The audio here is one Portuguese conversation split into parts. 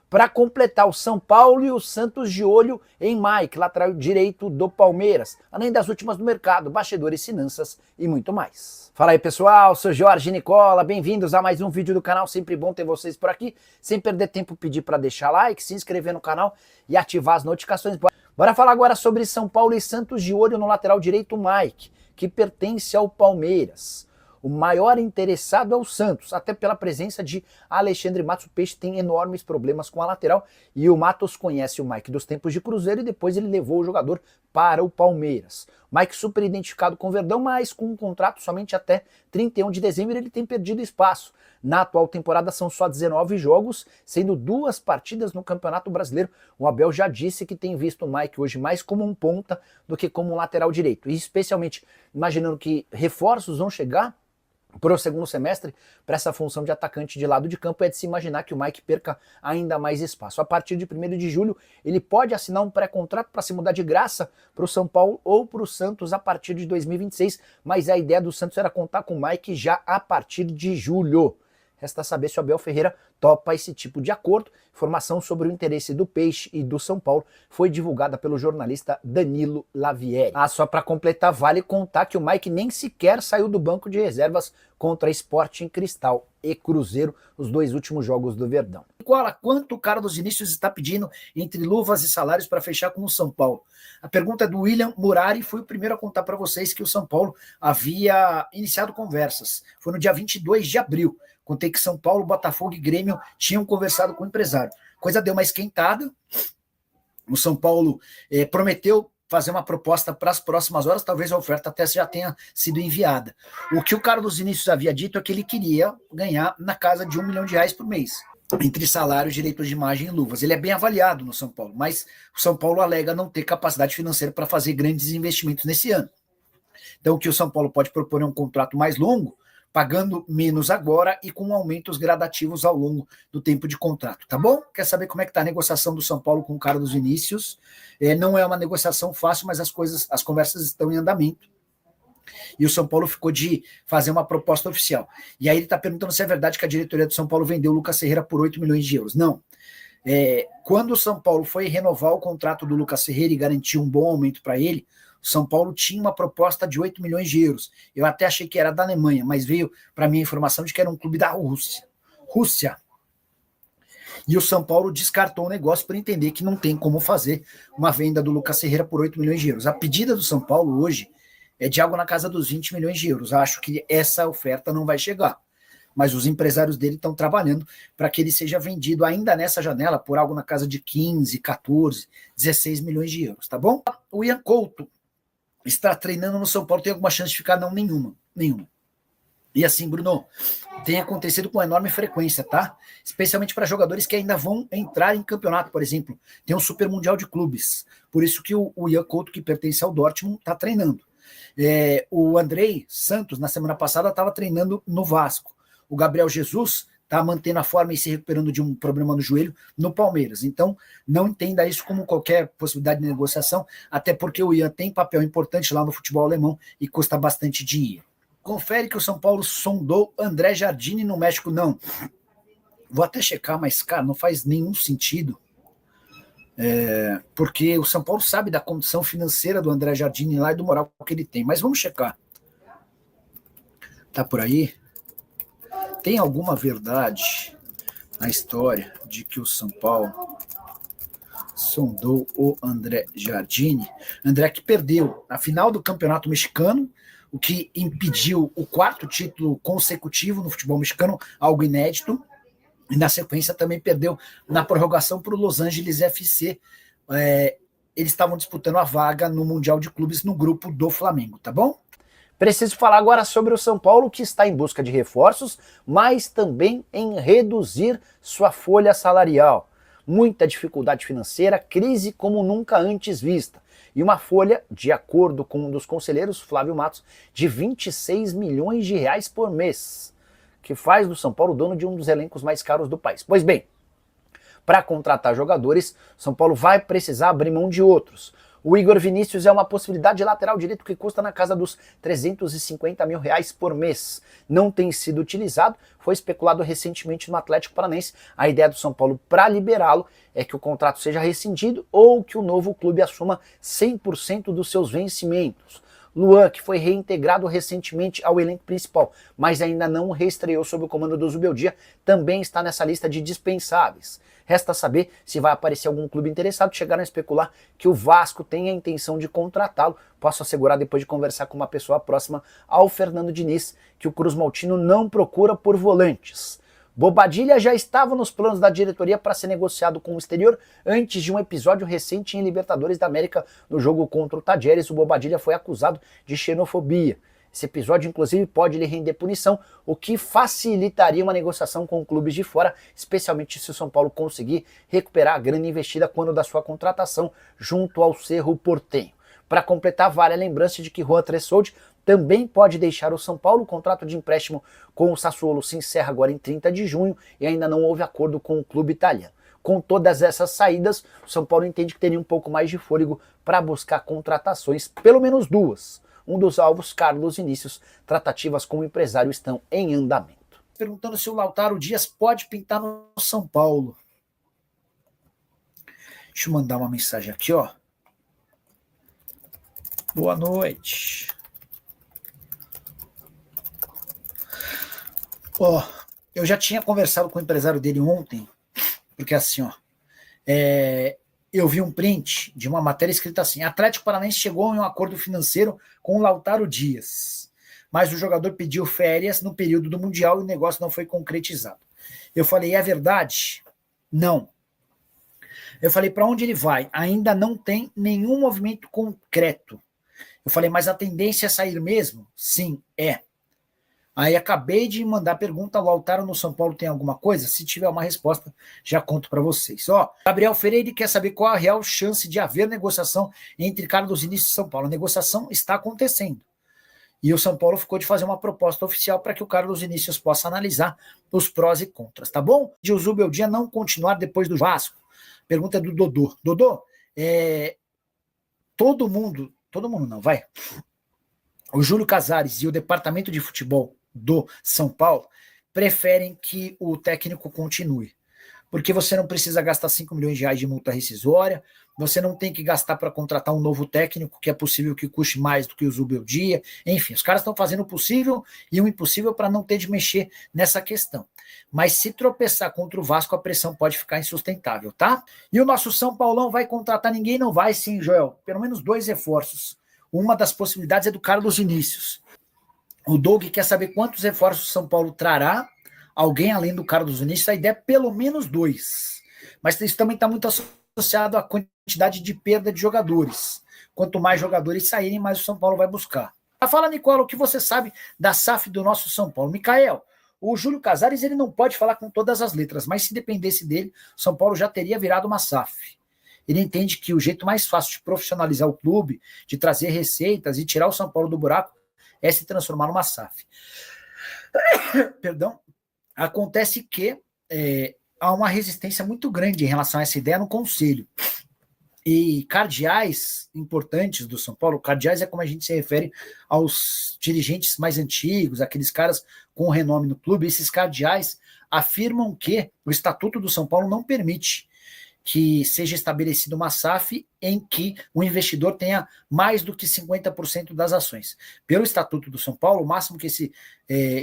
Para completar, o São Paulo e o Santos de olho em Mike, lateral direito do Palmeiras, além das últimas do mercado, bastidores, finanças e muito mais. Fala aí pessoal, sou Jorge Nicola, bem-vindos a mais um vídeo do canal, sempre bom ter vocês por aqui. Sem perder tempo, pedir para deixar like, se inscrever no canal e ativar as notificações. Bora falar agora sobre São Paulo e Santos de olho no lateral direito Mike, que pertence ao Palmeiras. O maior interessado é o Santos, até pela presença de Alexandre Matos. O Peixe tem enormes problemas com a lateral e o Matos conhece o Mike dos tempos de Cruzeiro e depois ele levou o jogador para o Palmeiras. Mike super identificado com o Verdão, mas com um contrato somente até 31 de dezembro ele tem perdido espaço. Na atual temporada são só 19 jogos, sendo 2 partidas no Campeonato Brasileiro. O Abel já disse que tem visto o Mike hoje mais como um ponta do que como um lateral direito. E especialmente imaginando que reforços vão chegar para o segundo semestre, para essa função de atacante de lado de campo, é de se imaginar que o Mike perca ainda mais espaço. A partir de 1º de julho, ele pode assinar um pré-contrato para se mudar de graça para o São Paulo ou para o Santos a partir de 2026, mas a ideia do Santos era contar com o Mike já a partir de julho. Resta saber se o Abel Ferreira topa esse tipo de acordo. Informação sobre o interesse do Peixe e do São Paulo foi divulgada pelo jornalista Danilo Lavieri. Só para completar, vale contar que o Mike nem sequer saiu do banco de reservas contra Sporting Cristal e Cruzeiro, os 2 últimos jogos do Verdão. Quanto o Carlos Vinícius está pedindo entre luvas e salários para fechar com o São Paulo? A pergunta é do William Murari, foi o primeiro a contar para vocês que o São Paulo havia iniciado conversas. Foi no dia 22 de abril. Contei que São Paulo, Botafogo e Grêmio tinham conversado com o empresário. Coisa deu uma esquentada. O São Paulo prometeu fazer uma proposta para as próximas horas, talvez a oferta até já tenha sido enviada. O que o Carlos Vinícius havia dito é que ele queria ganhar na casa de R$1 milhão por mês, entre salários, direitos de imagem e luvas. Ele é bem avaliado no São Paulo, mas o São Paulo alega não ter capacidade financeira para fazer grandes investimentos nesse ano. Então o que o São Paulo pode propor é um contrato mais longo, pagando menos agora e com aumentos gradativos ao longo do tempo de contrato, tá bom? Quer saber como é que tá a negociação do São Paulo com o Carlos Vinícius? Não é uma negociação fácil, mas as conversas estão em andamento. E o São Paulo ficou de fazer uma proposta oficial. E aí ele está perguntando se é verdade que a diretoria do São Paulo vendeu o Lucas Ferreira por 8 milhões de euros. Não. Quando o São Paulo foi renovar o contrato do Lucas Ferreira e garantir um bom aumento para ele, o São Paulo tinha uma proposta de 8 milhões de euros. Eu até achei que era da Alemanha, mas veio para mim a informação de que era um clube da Rússia. E o São Paulo descartou o negócio por entender que não tem como fazer uma venda do Lucas Ferreira por 8 milhões de euros. A pedida do São Paulo hoje é de algo na casa dos 20 milhões de euros. Acho que essa oferta não vai chegar. Mas os empresários dele estão trabalhando para que ele seja vendido ainda nessa janela por algo na casa de 15, 14, 16 milhões de euros, tá bom? O Ian Couto está treinando no São Paulo, tem alguma chance de ficar? Não, nenhuma. E assim, Bruno, tem acontecido com enorme frequência, tá? Especialmente para jogadores que ainda vão entrar em campeonato, por exemplo. Tem um Super Mundial de Clubes. Por isso que o Ian Couto, que pertence ao Dortmund, está treinando. O Andrei Santos, na semana passada, estava treinando no Vasco. O Gabriel Jesus está mantendo a forma e se recuperando de um problema no joelho no Palmeiras. Então, não entenda isso como qualquer possibilidade de negociação, até porque o Ian tem papel importante lá no futebol alemão e custa bastante dinheiro. Confere que o São Paulo sondou André Jardine no México. Não. Vou até checar, mas, cara, não faz nenhum sentido. Porque o São Paulo sabe da condição financeira do André Jardine lá e do moral que ele tem. Mas vamos checar. Tá por aí? Tem alguma verdade na história de que o São Paulo sondou o André Jardine? André que perdeu a final do Campeonato Mexicano, o que impediu o 4º título consecutivo no futebol mexicano, algo inédito, e na sequência também perdeu na prorrogação para o Los Angeles FC. Eles estavam disputando a vaga no Mundial de Clubes no grupo do Flamengo, tá bom? Preciso falar agora sobre o São Paulo, que está em busca de reforços, mas também em reduzir sua folha salarial. Muita dificuldade financeira, crise como nunca antes vista. E uma folha, de acordo com um dos conselheiros, Flávio Matos, de 26 milhões de reais por mês, que faz do São Paulo dono de um dos elencos mais caros do país. Pois bem, Para contratar jogadores, São Paulo vai precisar abrir mão de outros. O Igor Vinícius é uma possibilidade de lateral direito que custa na casa dos R$350 mil por mês. Não tem sido utilizado, foi especulado recentemente no Atlético Paranaense. A ideia do São Paulo para liberá-lo é que o contrato seja rescindido ou que o novo clube assuma 100% dos seus vencimentos. Luan, que foi reintegrado recentemente ao elenco principal, mas ainda não reestreou sob o comando do Zubeldia, também está nessa lista de dispensáveis. Resta saber se vai aparecer algum clube interessado. Chegaram a especular que o Vasco tem a intenção de contratá-lo. Posso assegurar, depois de conversar com uma pessoa próxima ao Fernando Diniz, que o Cruz Maltino não procura por volantes. Bobadilla já estava nos planos da diretoria para ser negociado com o exterior antes de um episódio recente em Libertadores da América no jogo contra o Tajeres. O Bobadilla foi acusado de xenofobia. Esse episódio, inclusive, pode lhe render punição, o que facilitaria uma negociação com clubes de fora, especialmente se o São Paulo conseguir recuperar a grana investida quando da sua contratação junto ao Cerro Porteño. Para completar, vale a lembrança de que Juan Tressoldi também pode deixar o São Paulo. O contrato de empréstimo com o Sassuolo se encerra agora em 30 de junho e ainda não houve acordo com o clube italiano. Com todas essas saídas, o São Paulo entende que teria um pouco mais de fôlego para buscar contratações, pelo menos duas. Um dos alvos, Carlos Vinícius. Tratativas com o empresário estão em andamento. Perguntando se o Lautaro Dias pode pintar no São Paulo. Deixa eu mandar uma mensagem aqui, ó. Boa noite. Ó, eu já tinha conversado com o empresário dele ontem, porque assim, ó, eu vi um print de uma matéria escrita assim: Atlético Paranaense chegou em um acordo financeiro com o Lautaro Dias, mas o jogador pediu férias no período do Mundial e o negócio não foi concretizado. Eu falei, é verdade? Não. Eu falei, para onde ele vai? Ainda não tem nenhum movimento concreto. Eu falei, mas a tendência é sair mesmo? Sim, é. Aí acabei de mandar pergunta, o Lautaro no São Paulo tem alguma coisa? Se tiver uma resposta, já conto para vocês. Ó, Gabriel Ferreira quer saber qual a real chance de haver negociação entre Carlos Vinícius e São Paulo. A negociação está acontecendo. E o São Paulo ficou de fazer uma proposta oficial para que o Carlos Vinícius possa analisar os prós e contras, tá bom? De o Zubeldia não continuar depois do Vasco. Pergunta do Dodô. Dodô, todo mundo não, vai. O Júlio Casares e o departamento de futebol do São Paulo preferem que o técnico continue, porque você não precisa gastar 5 milhões de reais de multa rescisória, você não tem que gastar para contratar um novo técnico, que é possível que custe mais do que o Zubeldia, enfim, os caras estão fazendo o possível e o impossível para não ter de mexer nessa questão. Mas se tropeçar contra o Vasco, a pressão pode ficar insustentável, tá? E o nosso São Paulão vai contratar ninguém? Não vai sim, Joel, pelo menos 2 reforços. Uma das possibilidades é do Carlos Vinícius. O Doug quer saber quantos reforços o São Paulo trará, alguém além do Carlos Vinícius. A ideia é pelo menos 2. Mas isso também está muito associado à quantidade de perda de jogadores. Quanto mais jogadores saírem, mais o São Paulo vai buscar. Fala, Nicola, o que você sabe da SAF do nosso São Paulo? Micael, o Júlio Casares ele não pode falar com todas as letras, mas se dependesse dele, o São Paulo já teria virado uma SAF. Ele entende que o jeito mais fácil de profissionalizar o clube, de trazer receitas e tirar o São Paulo do buraco, é se transformar numa SAF. Perdão. Acontece que há uma resistência muito grande em relação a essa ideia no Conselho. E cardeais importantes do São Paulo, cardeais é como a gente se refere aos dirigentes mais antigos, aqueles caras com renome no clube, esses cardeais afirmam que o Estatuto do São Paulo não permite que seja estabelecida uma SAF em que o investidor tenha mais do que 50% das ações. Pelo Estatuto do São Paulo, o máximo que esse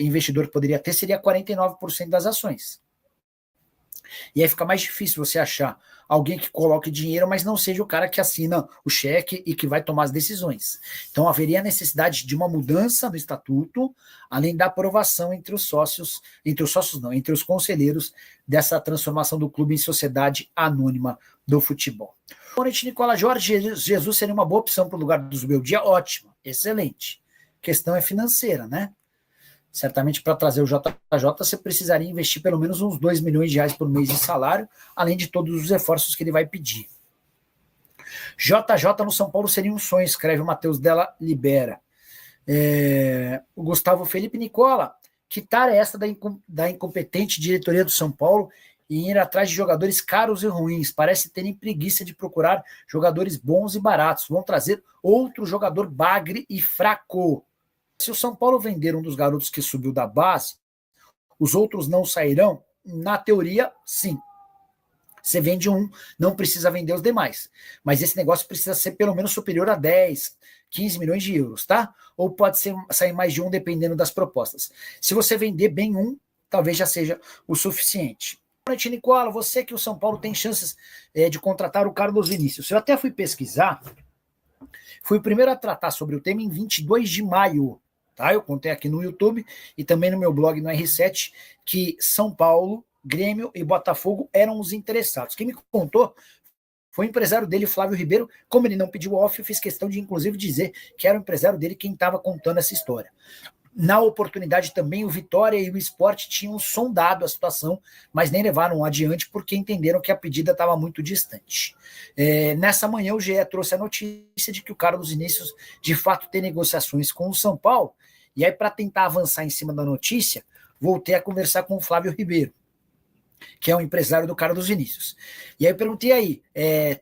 investidor poderia ter seria 49% das ações. E aí fica mais difícil você achar alguém que coloque dinheiro, mas não seja o cara que assina o cheque e que vai tomar as decisões. Então haveria necessidade de uma mudança no estatuto, além da aprovação entre os conselheiros dessa transformação do clube em sociedade anônima do futebol. Boa noite, Nicola. Jorge Jesus seria uma boa opção para o lugar do Zubeldia? Ótimo, excelente. A questão é financeira, né? Certamente para trazer o JJ você precisaria investir pelo menos uns 2 milhões de reais por mês de salário, além de todos os reforços que ele vai pedir. JJ no São Paulo seria um sonho, escreve o Matheus Della Libera. O Gustavo Felipe Nicola, que tara é essa da incompetente diretoria do São Paulo e ir atrás de jogadores caros e ruins. Parece terem preguiça de procurar jogadores bons e baratos. Vão trazer outro jogador bagre e fraco. Se o São Paulo vender um dos garotos que subiu da base, os outros não sairão? Na teoria, sim. Você vende um, não precisa vender os demais. Mas esse negócio precisa ser pelo menos superior a 10, 15 milhões de euros, tá? Ou pode sair mais de um, dependendo das propostas. Se você vender bem um, talvez já seja o suficiente. Boa noite, Nicola. Você que o São Paulo tem chances de contratar o Carlos Vinícius. Eu até fui pesquisar, fui o primeiro a tratar sobre o tema em 22 de maio. Tá? Eu contei aqui no YouTube e também no meu blog no R7 que São Paulo, Grêmio e Botafogo eram os interessados. Quem me contou foi o empresário dele, Flávio Ribeiro. Como ele não pediu off, eu fiz questão de, inclusive, dizer que era o empresário dele quem estava contando essa história. Na oportunidade também, o Vitória e o Sport tinham sondado a situação, mas nem levaram adiante porque entenderam que a pedida estava muito distante. Nessa manhã, o GE trouxe a notícia de que o Carlos Vinícius, de fato, tem negociações com o São Paulo. E aí, para tentar avançar em cima da notícia, voltei a conversar com o Flávio Ribeiro, que é o empresário do Carlos Vinícius. E aí eu perguntei aí,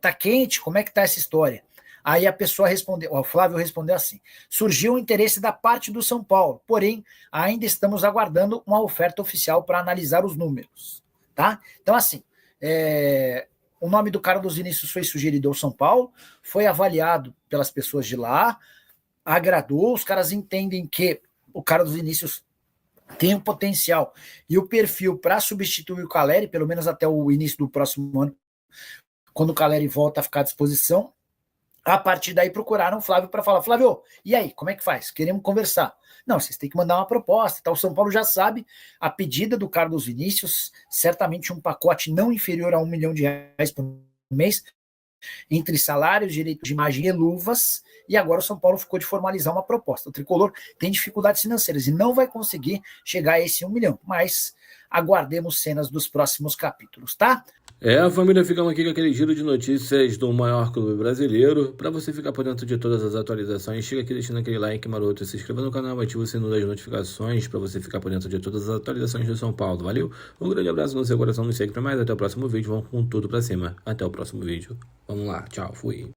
tá quente? Como é que tá essa história? Aí a pessoa respondeu, o Flávio respondeu assim: surgiu o interesse da parte do São Paulo, porém ainda estamos aguardando uma oferta oficial para analisar os números, tá? Então assim, o nome do Carlos Vinícius foi sugerido ao São Paulo, foi avaliado pelas pessoas de lá, agradou, os caras entendem que o Carlos Vinícius tem o potencial e o perfil para substituir o Caleri, pelo menos até o início do próximo ano, quando o Caleri volta a ficar à disposição. A partir daí procuraram o Flávio para falar: Flávio, e aí, como é que faz? Queremos conversar. Não, vocês têm que mandar uma proposta. Tá? O São Paulo já sabe a pedida do Carlos Vinícius, certamente um pacote não inferior a R$1 milhão por mês, entre salários, direito de imagem e luvas, e agora o São Paulo ficou de formalizar uma proposta. O Tricolor tem dificuldades financeiras e não vai conseguir chegar a esse 1 milhão, mas aguardemos cenas dos próximos capítulos, tá? A família, ficamos aqui com aquele giro de notícias do maior clube brasileiro. Para você ficar por dentro de todas as atualizações, chega aqui deixando aquele like maroto, se inscreva no canal, ative o sino das notificações para você ficar por dentro de todas as atualizações do São Paulo. Valeu? Um grande abraço no seu coração, nos segue para mais. Até o próximo vídeo, vamos com tudo para cima. Até o próximo vídeo. Vamos lá, tchau, fui.